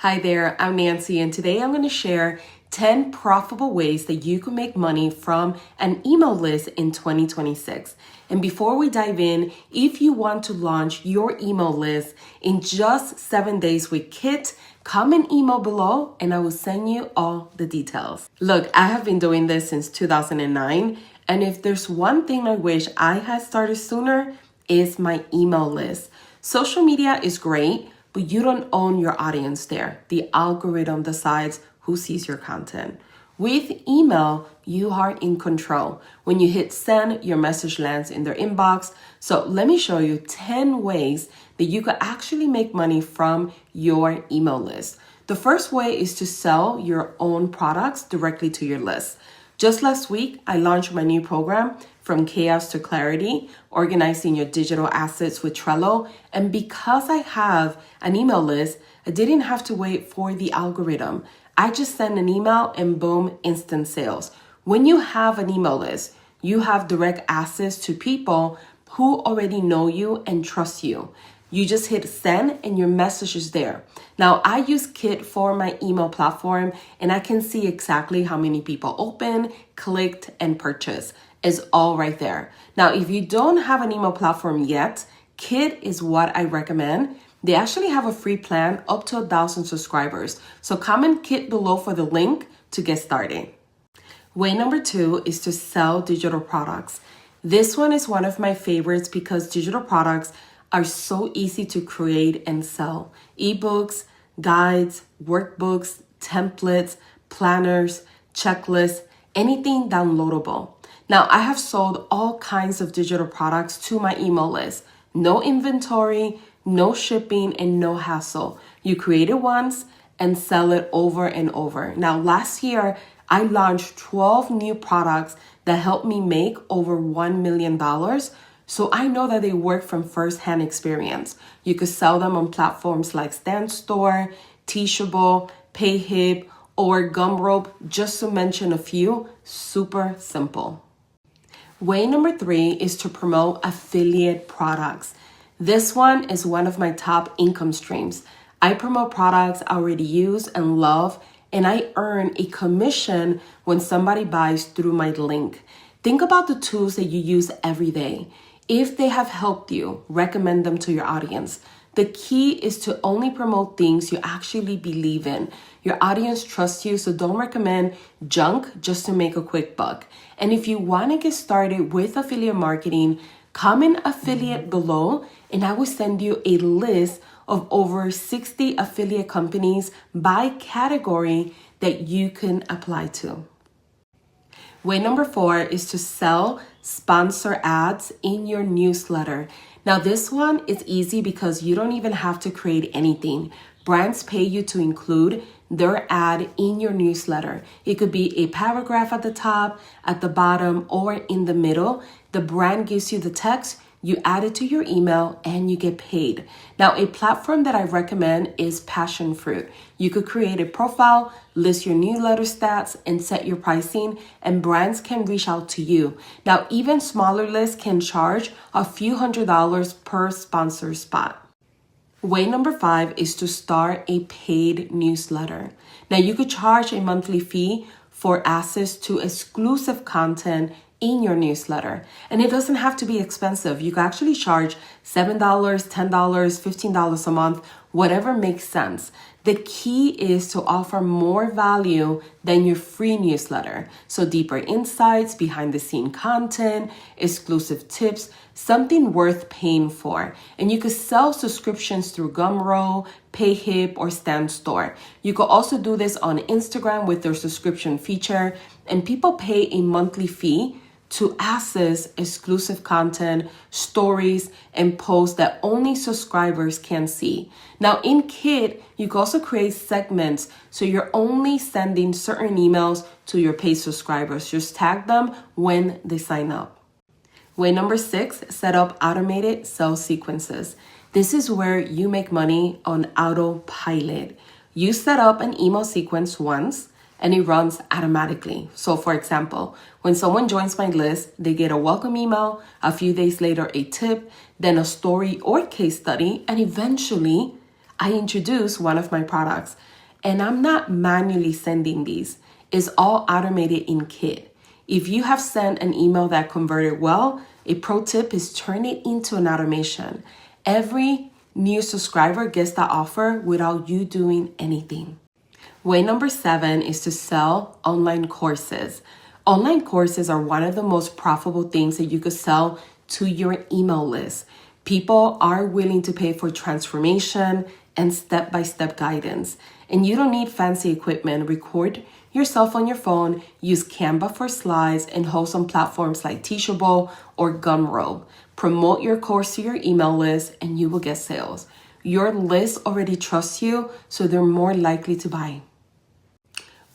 Hi there, I'm Nancy, and today I'm going to share 10 profitable ways that you can make money from an email list in 2026. And before we dive in, if you want to launch your email list in just 7 days with Kit, comment email below and I will send you all the details. Look, I have been doing this since 2009, and if there's one thing I wish I had started sooner, is my email list. Social media is great, but you don't own your audience there. The algorithm decides who sees your content. With email, you are in control. When you hit send, your message lands in their inbox. So let me show you 10 ways that you could actually make money from your email list. The first way is to sell your own products directly to your list. Just last week, I launched my new program, From Chaos to Clarity, Organizing Your Digital Assets with Trello. And because I have an email list, I didn't have to wait for the algorithm. I just send an email and boom, instant sales. When you have an email list, you have direct access to people who already know you and trust you. You just hit send and your message is there. Now, I use Kit for my email platform and I can see exactly how many people opened, clicked, and purchased. It's all right there. Now, if you don't have an email platform yet, Kit is what I recommend. They actually have a free plan up to 1,000 subscribers. So comment Kit below for the link to get started. Way number 2 is to sell digital products. This one is one of my favorites because digital products are so easy to create and sell. Ebooks, guides, workbooks, templates, planners, checklists, anything downloadable. Now, I have sold all kinds of digital products to my email list. No inventory, no shipping, and no hassle. You create it once and sell it over and over. Now, last year, I launched 12 new products that helped me make over $1 million. So I know that they work from firsthand experience. You could sell them on platforms like StanStore, Teachable, Payhip, or Gumroad, just to mention a few. Super simple. Way number 3 is to promote affiliate products. This one is one of my top income streams. I promote products I already use and love, and I earn a commission when somebody buys through my link. Think about the tools that you use every day. If they have helped you, recommend them to your audience. The key is to only promote things you actually believe in. Your audience trusts you, so don't recommend junk just to make a quick buck. And if you want to get started with affiliate marketing, comment affiliate below and I will send you a list of over 60 affiliate companies by category that you can apply to. Way number 4 is to sell sponsor ads in your newsletter. Now, this one is easy because you don't even have to create anything. Brands pay you to include their ad in your newsletter. It could be a paragraph at the top, at the bottom, or in the middle. The brand gives you the text, you add it to your email, and you get paid. Now, a platform that I recommend is Passion Fruit. You could create a profile, list your newsletter stats, and set your pricing, and brands can reach out to you. Now, even smaller lists can charge a few $100s per sponsor spot. Way number 5 is to start a paid newsletter. Now, you could charge a monthly fee for access to exclusive content in your newsletter. And it doesn't have to be expensive. You can actually charge $7, $10, $15 a month, whatever makes sense. The key is to offer more value than your free newsletter. So deeper insights, behind the scene content, exclusive tips, something worth paying for. And you could sell subscriptions through Gumroad, Payhip, or StanStore. You could also do this on Instagram with their subscription feature, and people pay a monthly fee to access exclusive content, stories, and posts that only subscribers can see. Now, in Kit, you can also create segments, so you're only sending certain emails to your paid subscribers. Just tag them when they sign up. Way number 6, set up automated sales sequences. This is where you make money on autopilot. You set up an email sequence once, and it runs automatically. So for example, when someone joins my list, they get a welcome email, a few days later a tip, then a story or case study, and eventually I introduce one of my products, and I'm not manually sending these. It's all automated in Kit. If you have sent an email that converted well, a pro tip is turn it into an automation. Every new subscriber gets that offer without you doing anything. Way number 7 is to sell online courses. Online courses are one of the most profitable things that you could sell to your email list. People are willing to pay for transformation and step-by-step guidance. And you don't need fancy equipment. Record yourself on your phone, use Canva for slides, and host on platforms like Teachable or Gumroad. Promote your course to your email list and you will get sales. Your list already trusts you, so they're more likely to buy.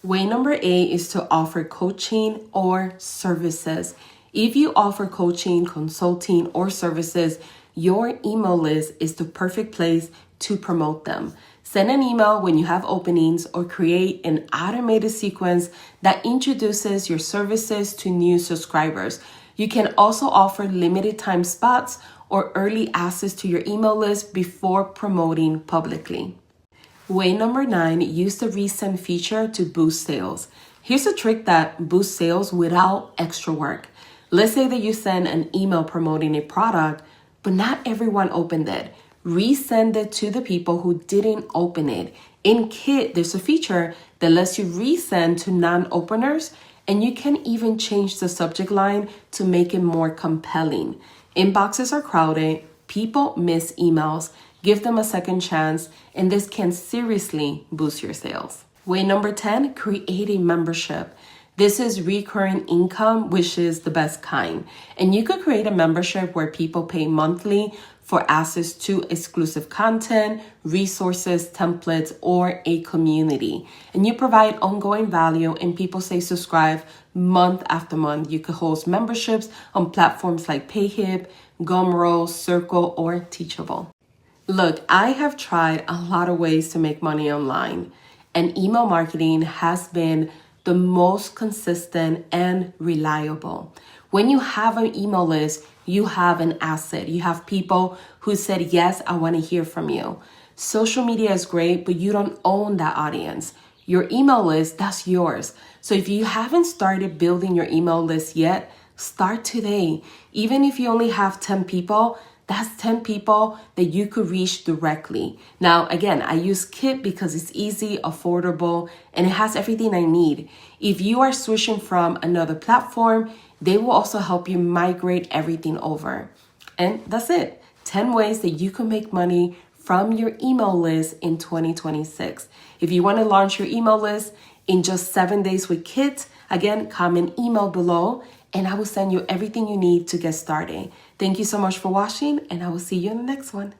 Way number 8 is to offer coaching or services. If you offer coaching, consulting, or services, your email list is the perfect place to promote them. Send an email when you have openings or create an automated sequence that introduces your services to new subscribers. You can also offer limited time spots or early access to your email list before promoting publicly. Way number 9, use the resend feature to boost sales. Here's a trick that boosts sales without extra work. Let's say that you send an email promoting a product, but not everyone opened it. Resend it to the people who didn't open it. In Kit, there's a feature that lets you resend to non-openers, and you can even change the subject line to make it more compelling. Inboxes are crowded, people miss emails. Give them a second chance, and this can seriously boost your sales. Way number 10, create a membership. This is recurring income, which is the best kind. And you could create a membership where people pay monthly for access to exclusive content, resources, templates, or a community. And you provide ongoing value and people stay subscribed month after month. You could host memberships on platforms like Payhip, Gumroad, Circle, or Teachable. Look, I have tried a lot of ways to make money online, and email marketing has been the most consistent and reliable. When you have an email list, you have an asset. You have people who said, yes, I want to hear from you. Social media is great, but you don't own that audience. Your email list, that's yours. So if you haven't started building your email list yet, start today. Even if you only have 10 people, that's 10 people that you could reach directly. Now, again, I use Kit because it's easy, affordable, and it has everything I need. If you are switching from another platform, they will also help you migrate everything over. And that's it. 10 ways that you can make money from your email list in 2026. If you want to launch your email list in just 7 days with Kit, again, comment email below and I will send you everything you need to get started. Thank you so much for watching, and I will see you in the next one.